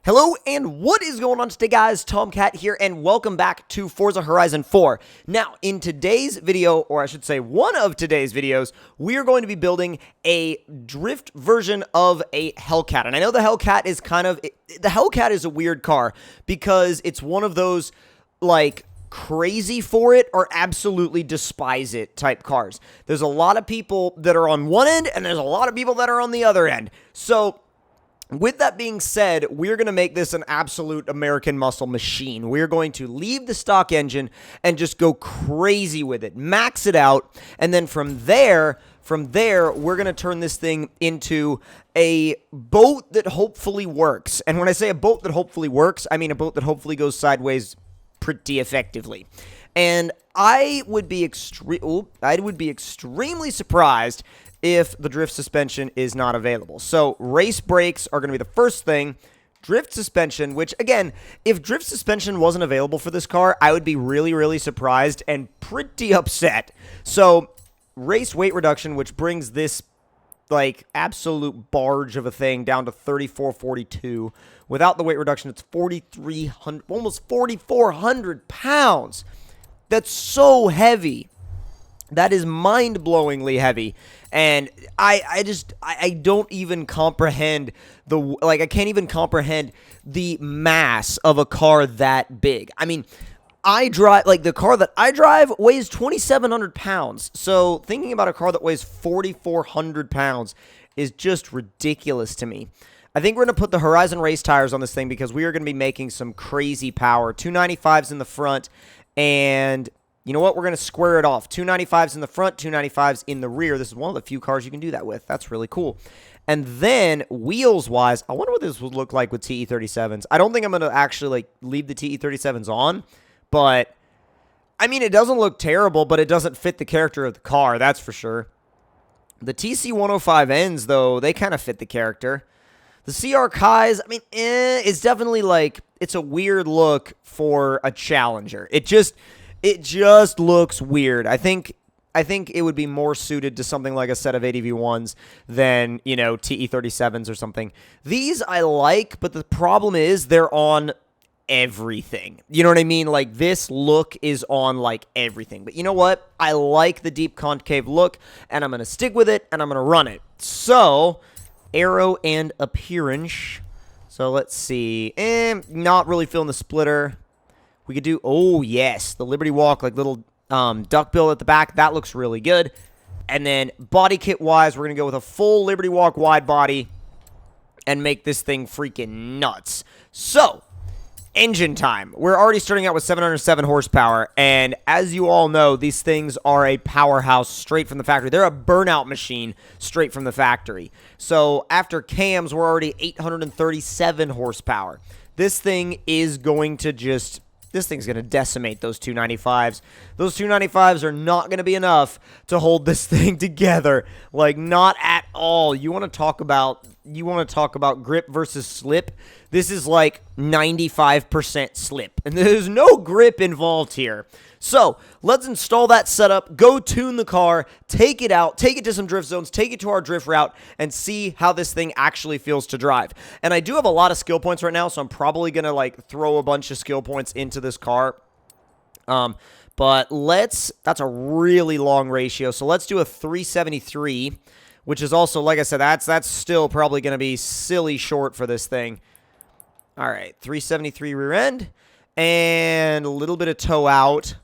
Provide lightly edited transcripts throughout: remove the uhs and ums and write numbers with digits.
Hello and what is going on today, guys? Tomcat here and welcome back to Forza Horizon 4. Now, in today's video, or I should say one of today's videos, we are going to be building a drift version of a Hellcat. And I know the Hellcat is the Hellcat is a weird car because it's one of those, like, crazy for it or absolutely despise it type cars. There's a lot of people that are on one end and there's a lot of people that are on the other end. So with that being said, we're going to make this an absolute American muscle machine. We're going to leave the stock engine and just go crazy with it, max it out, and then from there, we're going to turn this thing into a boat that hopefully works. And when I say a boat that hopefully works, I mean a boat that hopefully goes sideways pretty effectively. And I would be extremely surprised if the drift suspension is not available. So race brakes are going to be the first thing. Drift suspension, which again, if drift suspension wasn't available for this car, I would be really, really surprised and pretty upset. So race weight reduction, which brings this like absolute barge of a thing down to 3442. Without the weight reduction, it's 4,300, almost 4,400 pounds. That's so heavy. That is mind-blowingly heavy. And I don't even comprehend I can't even comprehend the mass of a car that big. I mean, the car that I drive weighs 2,700 pounds. So thinking about a car that weighs 4,400 pounds is just ridiculous to me. I think we're going to put the Horizon race tires on this thing because we are going to be making some crazy power. 295s in the front, and you know what? We're going to square it off. 295s in the front, 295s in the rear. This is one of the few cars you can do that with. That's really cool. And then, wheels-wise, I wonder what this would look like with TE37s. I don't think I'm going to actually leave the TE37s on, but I mean, it doesn't look terrible, but it doesn't fit the character of the car, that's for sure. The TC105Ns, though, they kind of fit the character. The CR Kais, I mean, it's definitely it's a weird look for a Challenger. It just looks weird. I think it would be more suited to something like a set of ADV1s than, you know, TE37s or something. These I like, but the problem is they're on everything. You know what I mean? Like, this look is on, like, everything. But you know what? I like the deep concave look, and I'm going to stick with it, and I'm going to run it. So, aero and appearance. So, let's see. Not really feeling the splitter. We could do, oh, yes, the Liberty Walk, like little duckbill at the back. That looks really good. And then body kit-wise, we're going to go with a full Liberty Walk Widebody and make this thing freaking nuts. So, engine time. We're already starting out with 707 horsepower, and as you all know, these things are a powerhouse straight from the factory. They're a burnout machine straight from the factory. So, after cams, we're already 837 horsepower. This thing is going to this thing's going to decimate those 295s. Those 295s are not going to be enough to hold this thing together. Like, not at all. You want to talk about grip versus slip? This is like 95% slip. And there's no grip involved here. So, let's install that setup, go tune the car, take it out, take it to some drift zones, take it to our drift route, and see how this thing actually feels to drive. And I do have a lot of skill points right now, so I'm probably going to, throw a bunch of skill points into this car. But that's a really long ratio, so let's do a 373, which is also, like I said, that's still probably going to be silly short for this thing. All right, 373 rear end, and a little bit of toe out.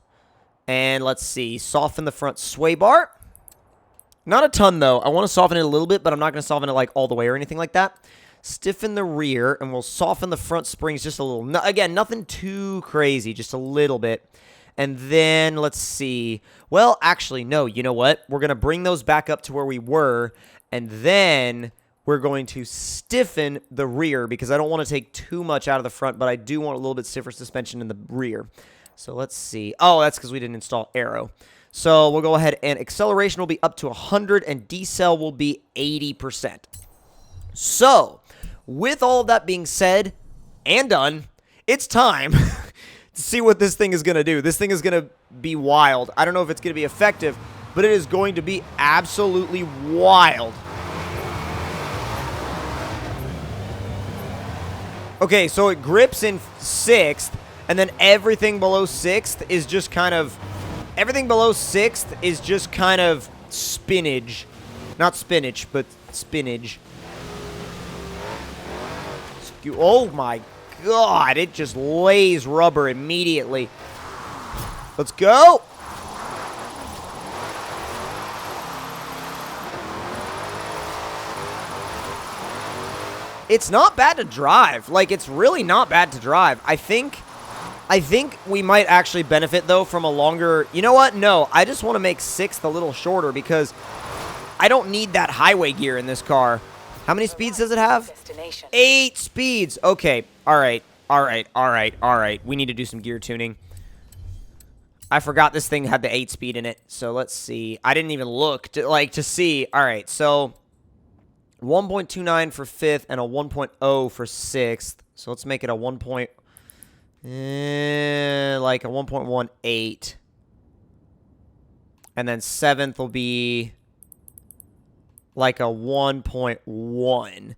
And let's see, soften the front sway bar. Not a ton, though. I want to soften it a little bit, but I'm not going to soften it, all the way or anything like that. Stiffen the rear, and we'll soften the front springs just a little. Again, nothing too crazy, just a little bit. And then, let's see. Well, actually, no, you know what? We're going to bring those back up to where we were, and then we're going to stiffen the rear because I don't want to take too much out of the front, but I do want a little bit stiffer suspension in the rear. So let's see. Oh, that's because we didn't install aero. So we'll go ahead and acceleration will be up to 100 and decel will be 80%. So with all of that being said and done, it's time to see what this thing is going to do. This thing is going to be wild. I don't know if it's going to be effective, but it is going to be absolutely wild. Okay, so it grips in 6th, and then everything below 6th is just kind of... Everything below 6th is just kind of spinach. Not spinach, but spinach. Oh my god, it just lays rubber immediately. Let's go! It's not bad to drive. Like, it's really not bad to drive. I think we might actually benefit, though, from a longer... You know what? No, I just want to make 6th a little shorter because I don't need that highway gear in this car. How many speeds does it have? 8 speeds. Okay. All right. We need to do some gear tuning. I forgot this thing had the 8 speed in it. So let's see. I didn't even look to see. All right. So 1.29 for 5th and a 1.0 for 6th. So let's make it a 1. Like a 1.18. And then 7th will be like a 1.1.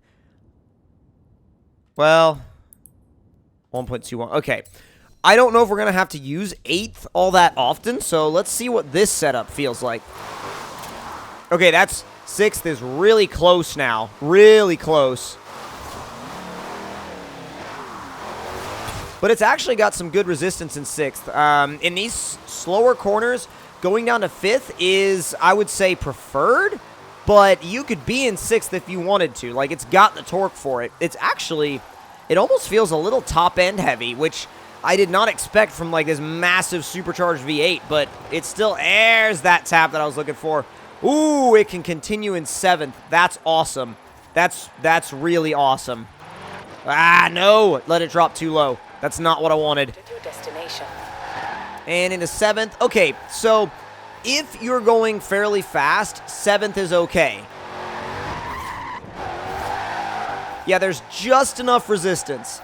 Well, 1.21. Okay. I don't know if we're going to have to use 8th all that often, so let's see what this setup feels like. Okay, that's 6th is really close now. Really close. But it's actually got some good resistance in 6th. In these slower corners, going down to 5th is, I would say, preferred. But you could be in 6th if you wanted to. Like, it's got the torque for it. It's actually, it almost feels a little top-end heavy, which I did not expect from, like, this massive supercharged V8. But it still, there's that tap that I was looking for. Ooh, it can continue in 7th. That's awesome. That's really awesome. Ah, no. Let it drop too low. That's not what I wanted. Your destination. And into 7th. Okay, so if you're going fairly fast, 7th is okay. Yeah, there's just enough resistance.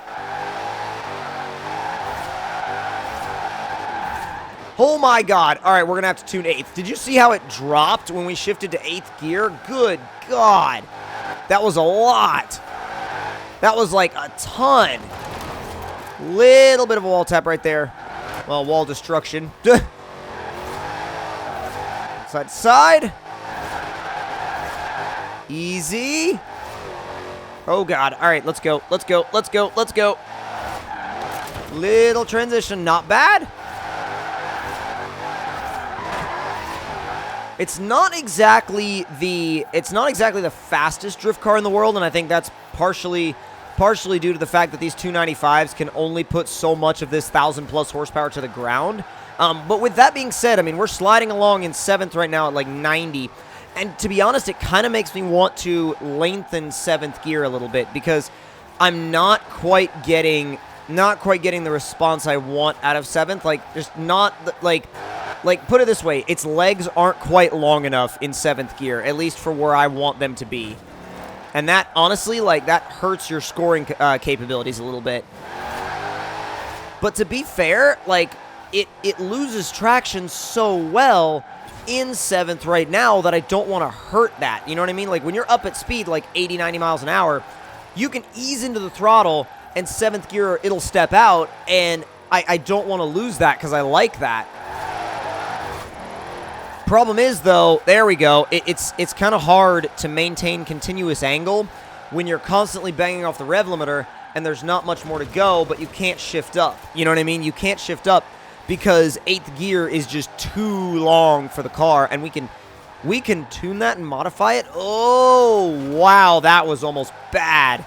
Oh my god. All right, we're going to have to tune 8th. Did you see how it dropped when we shifted to 8th gear? Good god. That was a lot. That was like a ton. Little bit of a wall tap right there. Well, wall destruction. Side to side. Easy. Oh, God. All right, let's go. Let's go. Let's go. Let's go. Little transition. Not bad. It's not exactly the fastest drift car in the world, and I think that's partially due to the fact that these 295s can only put so much of this 1,000-plus horsepower to the ground. But with that being said, I mean, we're sliding along in 7th right now at like 90. And to be honest, it kind of makes me want to lengthen 7th gear a little bit because I'm not quite getting the response I want out of 7th. Like, just not, like, put it this way, its legs aren't quite long enough in 7th gear, at least for where I want them to be. And that, honestly, like, that hurts your scoring capabilities a little bit. But to be fair, like, it loses traction so well in 7th right now that I don't want to hurt that. You know what I mean? Like, when you're up at speed, like 80, 90 miles an hour, you can ease into the throttle, and 7th gear, it'll step out, and I don't want to lose that because I like that. Problem is, though, there we go. It's kind of hard to maintain continuous angle when you're constantly banging off the rev limiter and there's not much more to go, but you can't shift up. You know what I mean? You can't shift up because 8th gear is just too long for the car, and we can tune that and modify it. Oh, wow, that was almost bad.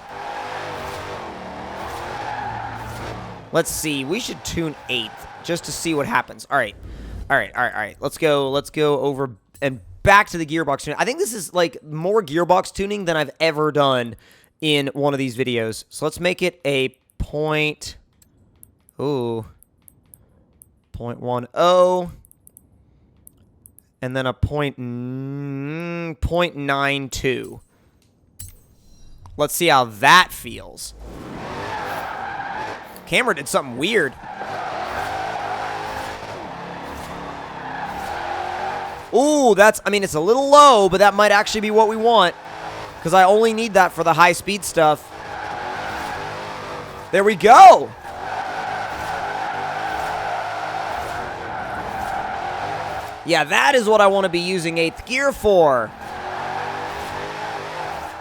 Let's see. We should tune 8th just to see what happens. All right. All right. Let's go over and back to the gearbox tuning. I think this is, like, more gearbox tuning than I've ever done in one of these videos. So let's make it a point... Ooh. 0.10. And then a 0.92. Let's see how that feels. Camera did something weird. Ooh, I mean, it's a little low, but that might actually be what we want. Because I only need that for the high-speed stuff. There we go. Yeah, that is what I want to be using 8th gear for.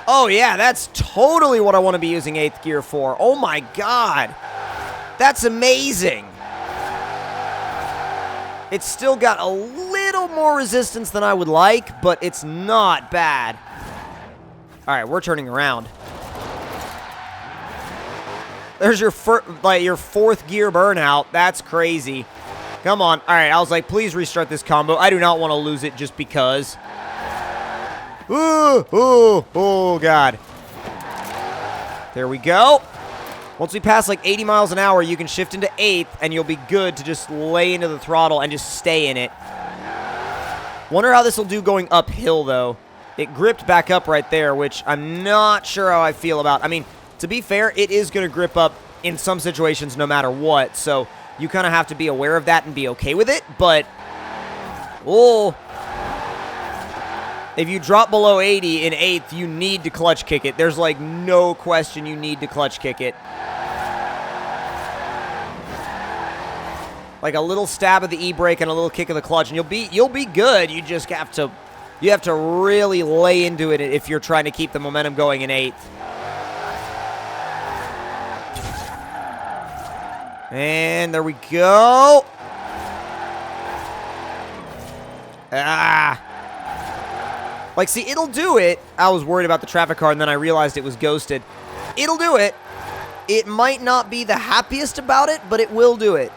Oh, yeah, that's totally what I want to be using 8th gear for. Oh, my God. That's amazing. It's still got a little more resistance than I would like, but it's not bad. All right, we're turning around. There's your 4th gear burnout. That's crazy. Come on. All right, I was like, please restart this combo. I do not want to lose it just because. Ooh, ooh, oh, God. There we go. Once we pass like 80 miles an hour, you can shift into 8th, and you'll be good to just lay into the throttle and just stay in it. Wonder how this will do going uphill, though. It gripped back up right there, which I'm not sure how I feel about. I mean, to be fair, it is going to grip up in some situations no matter what, so you kind of have to be aware of that and be okay with it, but, oh, if you drop below 80 in 8th, you need to clutch kick it. There's, like, no question you need to clutch kick it. Like a little stab of the e-brake and a little kick of the clutch, and you'll be good. You just have to really lay into it if you're trying to keep the momentum going in 8th. And there we go. Ah. Like, see, it'll do it. I was worried about the traffic car, and then I realized it was ghosted. It'll do it. It might not be the happiest about it, but it will do it.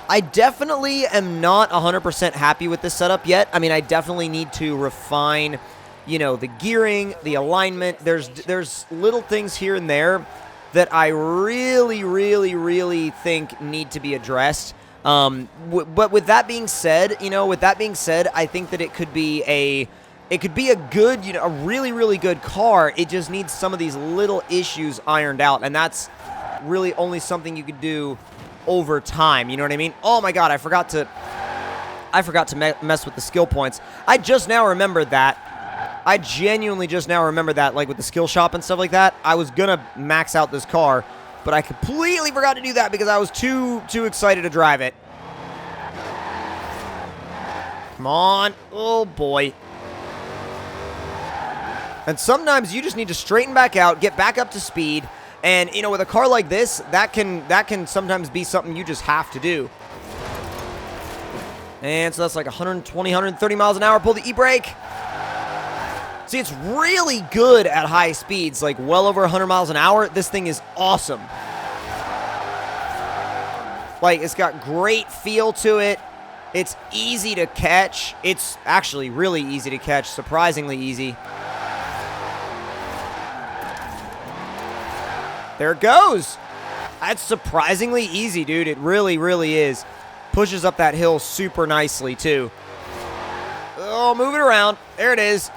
I definitely am not 100% happy with this setup yet. I mean, I definitely need to refine, you know, the gearing, the alignment. There's little things here and there that I really think need to be addressed. But with that being said, I think that it could be a good, a really good car. It just needs some of these little issues ironed out, and that's really only something you could do over time. You know what I mean? Oh my God, I forgot to mess with the skill points. I just now remembered that. I genuinely just now remember that, like with the skill shop and stuff like that. I was gonna max out this car, but I completely forgot to do that because I was too excited to drive it. Come on. Oh boy. And sometimes you just need to straighten back out, get back up to speed, and with a car like this, that can sometimes be something you just have to do. And so that's like 120, 130 miles an hour. Pull the e-brake. See, it's really good at high speeds, like well over 100 miles an hour. This thing is awesome. Like, it's got great feel to it. It's easy to catch. It's actually really easy to catch, surprisingly easy. There it goes. That's surprisingly easy, dude. It really is. Pushes up that hill super nicely, too. Oh, move it around. There it is.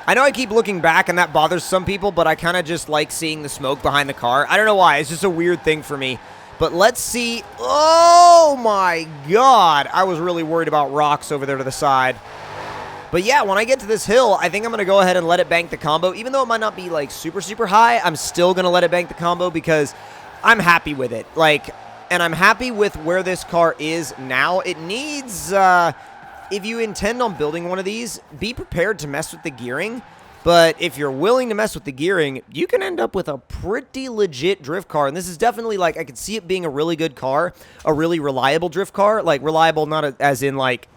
I know I keep looking back and that bothers some people, but I kind of just like seeing the smoke behind the car. I don't know why. It's just a weird thing for me. But let's see. Oh, my God. I was really worried about rocks over there to the side. But yeah, when I get to this hill, I think I'm going to go ahead and let it bank the combo. Even though it might not be like super high, I'm still going to let it bank the combo because I'm happy with it. Like, and I'm happy with where this car is now. It needs, if you intend on building one of these, be prepared to mess with the gearing. But if you're willing to mess with the gearing, you can end up with a pretty legit drift car. And this is definitely, like, I could see it being a really good car, a really reliable drift car. Like, reliable not as in, like,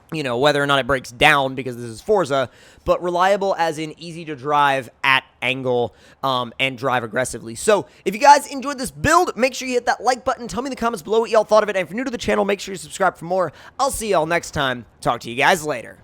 whether or not it breaks down because this is Forza, but reliable as in easy to drive at angle and drive aggressively. So if you guys enjoyed this build, make sure you hit that like button. Tell me in the comments below what y'all thought of it. And if you're new to the channel, make sure you subscribe for more. I'll see y'all next time. Talk to you guys later.